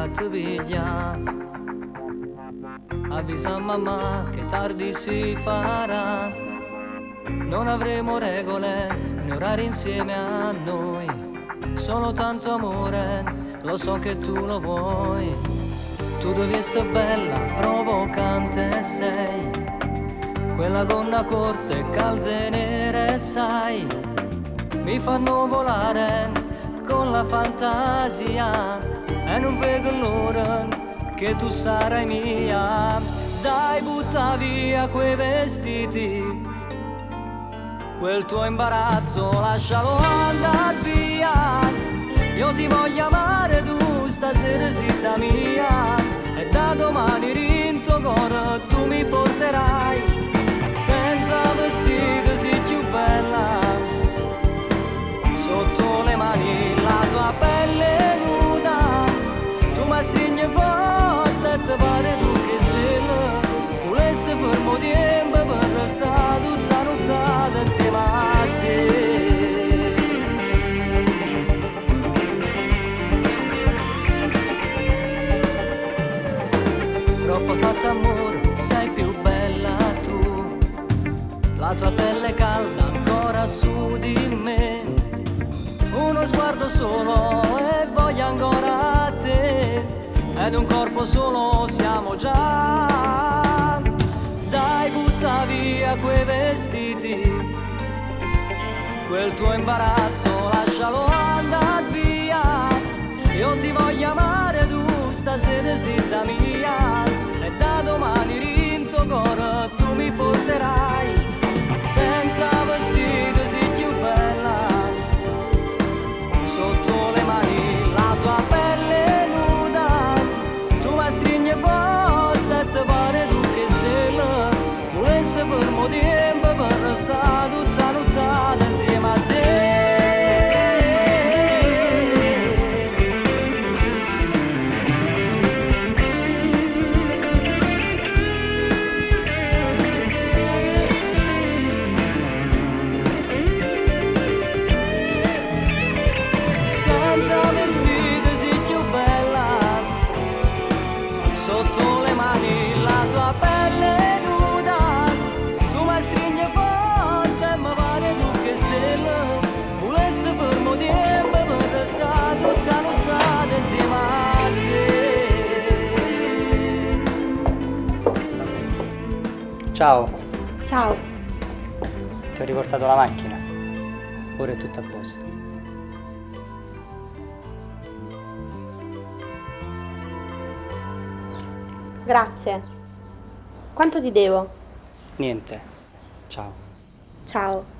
farti piglia. Avvisa mamma che tardi si farà. Non avremo regole né orari insieme a noi. Solo tanto amore, lo so che tu lo vuoi. Tu devi essere bella, provocante sei. Quella gonna corta e calze nere, sai, mi fanno volare con la fantasia. E non vedo l'ora che tu sarai mia. Dai, butta via quei vestiti, quel tuo imbarazzo lascialo andare via. Io ti voglio amare, tu stasera sita mia. E da domani rinto cor tu mi porterai. Senza vestito sei più bella. Sotto le mani la tua pelle nuda. Tu mi stringi forte e ti pare tu che stella. Volesse fermo tempo per restare tutta nottata insieme a te. Troppo fatto amore, sei più bella tu. La tua pelle calda ancora su di me. Uno sguardo solo e voglio ancora te. Ed un corpo solo siamo già. Dai, butta via quei vestiti, quel tuo imbarazzo lascialo andare via. Io ti voglio amare, tu stasera sita mia. E da domani rinto cor tu mi porterai. Senza vestito sei più bella. Sotto le mani la tua pelle nuda. Tu mi stringi forte e ti pare tu che stella. Volesse fermo tempo per restare tutta nottata insieme a te. Senza vestito sei più bella. Sotto le mani la tua pelle nuda. Tu mi stringi forte e mi pare tu che stella. Volesse fermo tempo per restare tutta nottata insieme a te. Ciao, Ciao. ti ho riportato la macchina. Ora è tutto a posto. Grazie. Quanto ti devo? Niente. Ciao. Ciao.